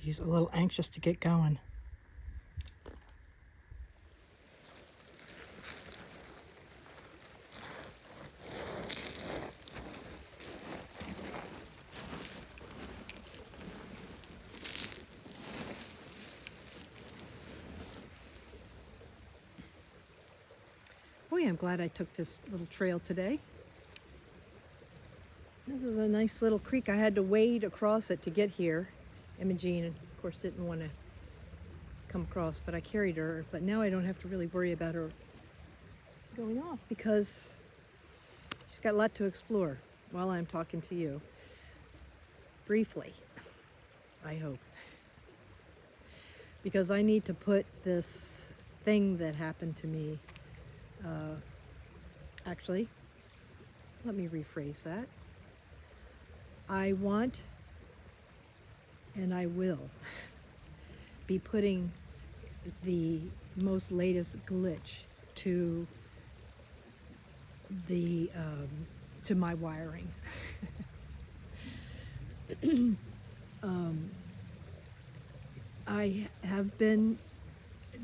He's a little anxious to get going. Boy, I'm glad I took this little trail today. This is a nice little creek. I had to wade across it to get here. Imogene, of course, didn't want to come across, but I carried her. But now I don't have to really worry about her going off because she's got a lot to explore while I'm talking to you. Briefly, I hope. Because I need to put this thing that happened to me, actually, let me rephrase that. I want and I will be putting the most latest glitch to the to my wiring. I have been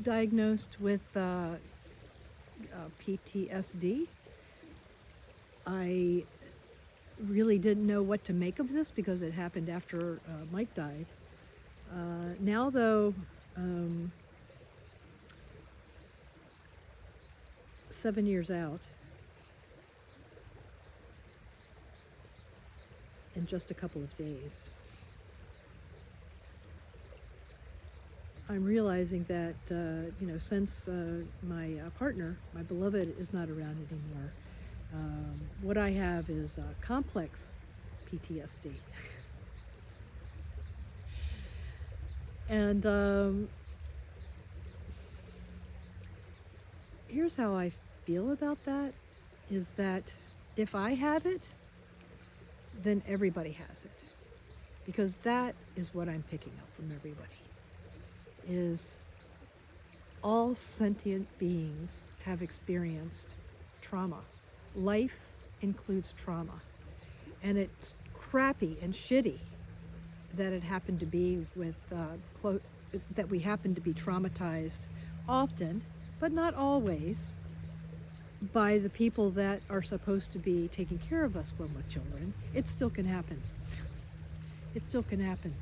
diagnosed with PTSD. I really didn't know what to make of this because it happened after Mike died. Now though, 7 years out, in just a couple of days, I'm realizing that, since my partner, my beloved, is not around anymore, what I have is complex PTSD. And here's how I feel about that, is that if I have it, then everybody has it. Because that is what I'm picking up from everybody, is all sentient beings have experienced trauma. Life includes trauma. And it's crappy and shitty that it happened to be with, that we happen to be traumatized often, but not always, by the people that are supposed to be taking care of us when we're children. It still can happen. It still can happen.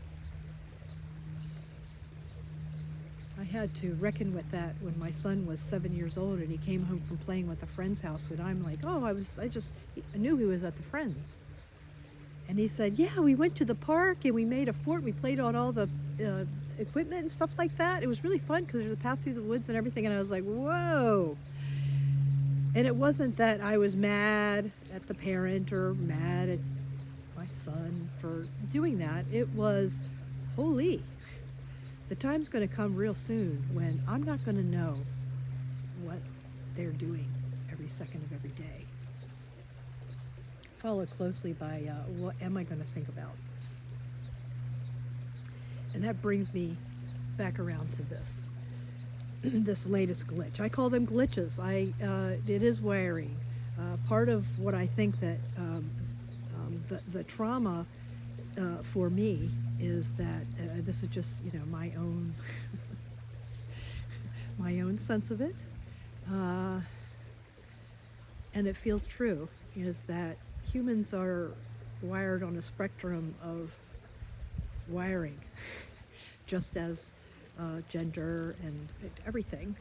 I had to reckon with that when my son was 7 years old and he came home from playing with a friend's house, and I'm like, I knew he was at the friend's. And he said, yeah, we went to the park and we made a fort. We played on all the equipment and stuff like that. It was really fun because there's a path through the woods and everything. And I was like, whoa. And it wasn't that I was mad at the parent or mad at my son for doing that. It was, holy, the time's going to come real soon when I'm not going to know what they're doing every second of every day. Followed closely by what am I going to think about? And that brings me back around to this, this latest glitch. I call them glitches. It is wiring. Part of what I think that the trauma for me is that this is just my own my own sense of it, and it feels true. Is that humans are wired on a spectrum of wiring, just as gender and everything.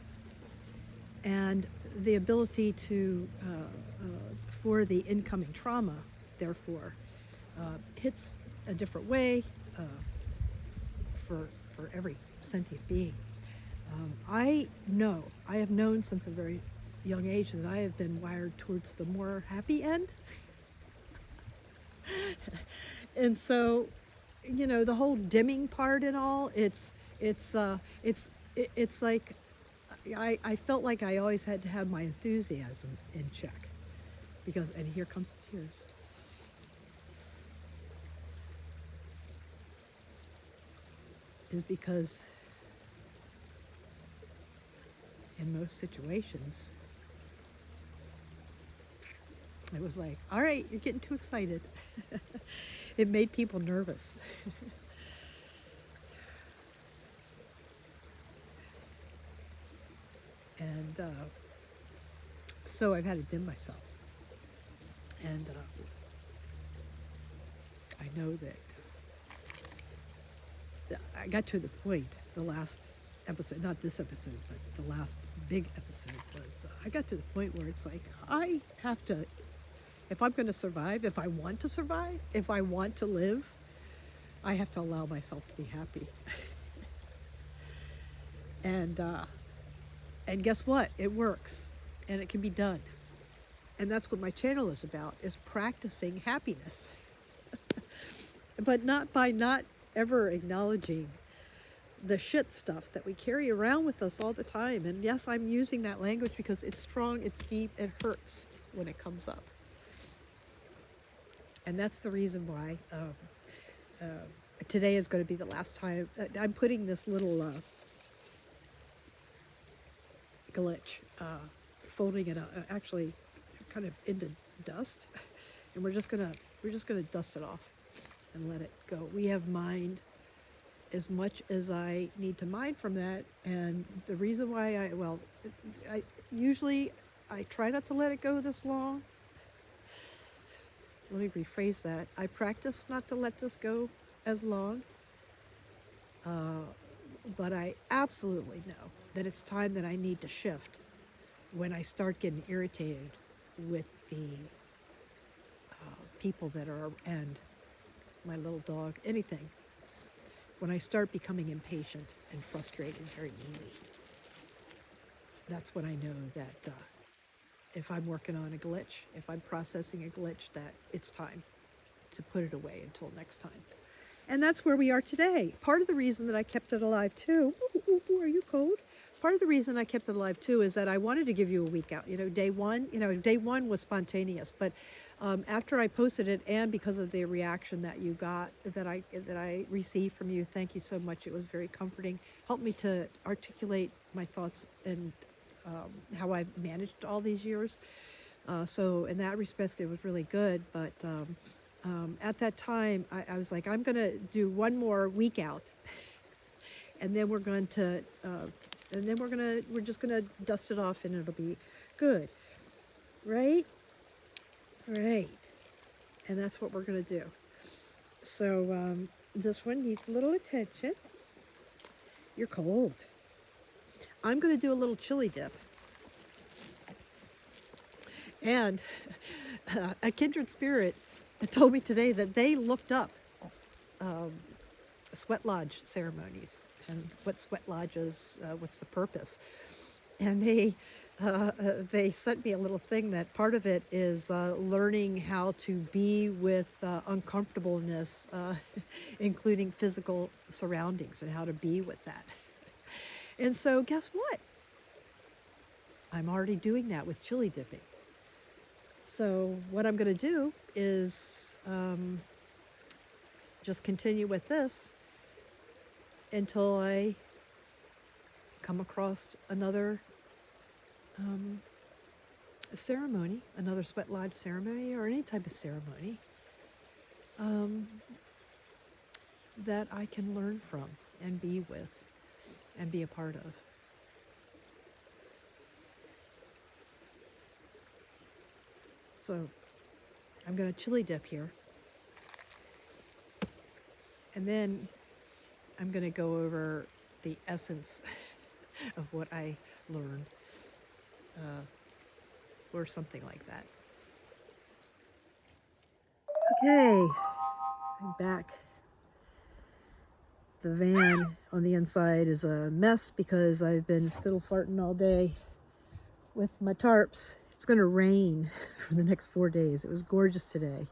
And the ability to, for the incoming trauma, therefore, hits a different way for every sentient being. I have known since a very young age that I have been wired towards the more happy end. And so, the whole dimming part and all, it's like I felt like I always had to have my enthusiasm in check, and here comes the tears. Is because in most situations, it was like, all right, you're getting too excited. It made people nervous. And so I've had to dim myself. And I know that I got to the point, the last episode, not this episode, but the last big episode was, I got to the point where it's like, I have to, if I'm going to survive, if I want to survive, if I want to live, I have to allow myself to be happy. And guess what? It works, and it can be done. And that's what my channel is about, is practicing happiness. But not by not ever acknowledging the shit stuff that we carry around with us all the time. And yes, I'm using that language because it's strong, it's deep, it hurts when it comes up. And that's the reason why today is going to be the last time. I'm putting this little glitch, folding it actually kind of into dust, and we're just gonna dust it off and let it go. We have mined as much as I need to mine from that, and the reason why I usually try not to let it go this long. Let me rephrase that. I practice not to let this go as long, but I absolutely know that it's time that I need to shift when I start getting irritated with the people that are, and my little dog, anything. When I start becoming impatient and frustrated very easy, that's when I know that if I'm working on a glitch, if I'm processing a glitch, that it's time to put it away until next time. And that's where we are today. Part of the reason that I kept it alive too, are you cold? Part of the reason I kept it alive too is that I wanted to give you a week out. Day one was spontaneous, but after I posted it, and because of the reaction that you got, that I received from you, thank you so much. It was very comforting. Helped me to articulate my thoughts and how I've managed all these years. So in that respect, it was really good. But at that time, I was like, I'm going to do one more week out, and then we're going to. We're just gonna dust it off, and it'll be good, right? Right. And that's what we're gonna do. So this one needs a little attention. You're cold. I'm gonna do a little chili dip. And a Kindred Spirit told me today that they looked up sweat lodge ceremonies and what sweat lodges, what's the purpose. And they sent me a little thing that part of it is learning how to be with uncomfortableness, including physical surroundings, and how to be with that. And so guess what? I'm already doing that with chili dipping. So what I'm going to do is just continue with this until I come across another ceremony, another sweat lodge ceremony, or any type of ceremony that I can learn from and be with and be a part of. So I'm going to chili dip here, and then I'm going to go over the essence of what I learned, or something like that. Okay, I'm back. The van on the inside is a mess because I've been fiddle farting all day with my tarps. It's going to rain for the next 4 days. It was gorgeous today.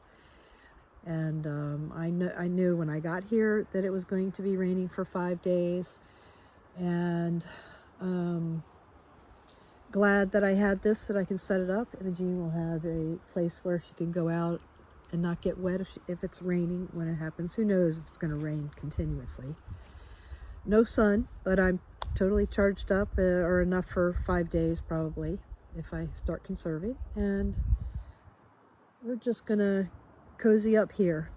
And I knew when I got here that it was going to be raining for 5 days. And glad that I had this, that I can set it up. Imogene will have a place where she can go out and not get wet if it's raining when it happens. Who knows if it's going to rain continuously. No sun, but I'm totally charged up, or enough for 5 days probably if I start conserving. And we're just going to cozy up here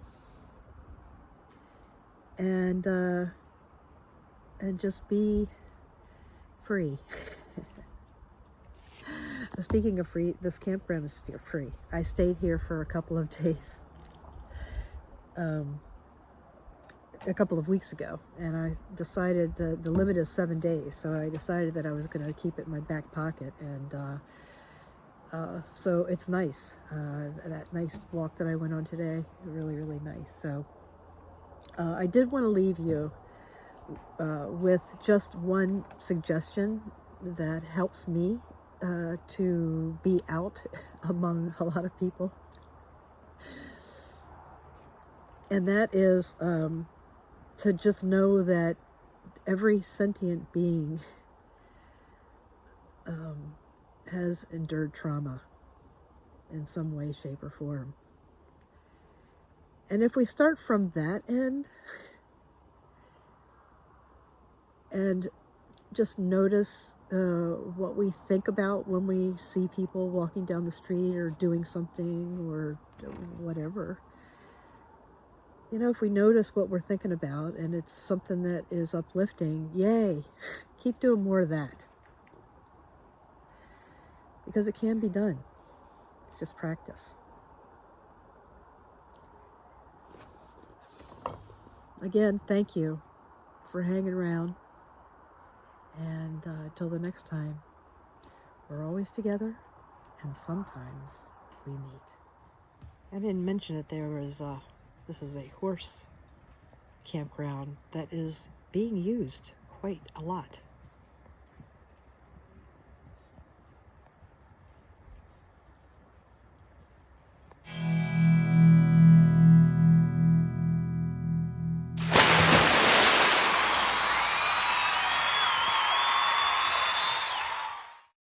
and just be free. speaking of free, this campground is free. I stayed here for a couple of days, a couple of weeks ago, and I decided the limit is 7 days, so I decided that I was going to keep it in my back pocket, and so it's nice. That nice walk that I went on today, really, really nice. So I did want to leave you with just one suggestion that helps me to be out among a lot of people. And that is to just know that every sentient being has endured trauma in some way, shape, or form. And if we start from that end and just notice what we think about when we see people walking down the street or doing something or whatever. You know, if we notice what we're thinking about and it's something that is uplifting, yay, keep doing more of that. Because it can be done. It's just practice. Again, thank you for hanging around. And until the next time, we're always together, and sometimes we meet. I didn't mention that this is a horse campground that is being used quite a lot.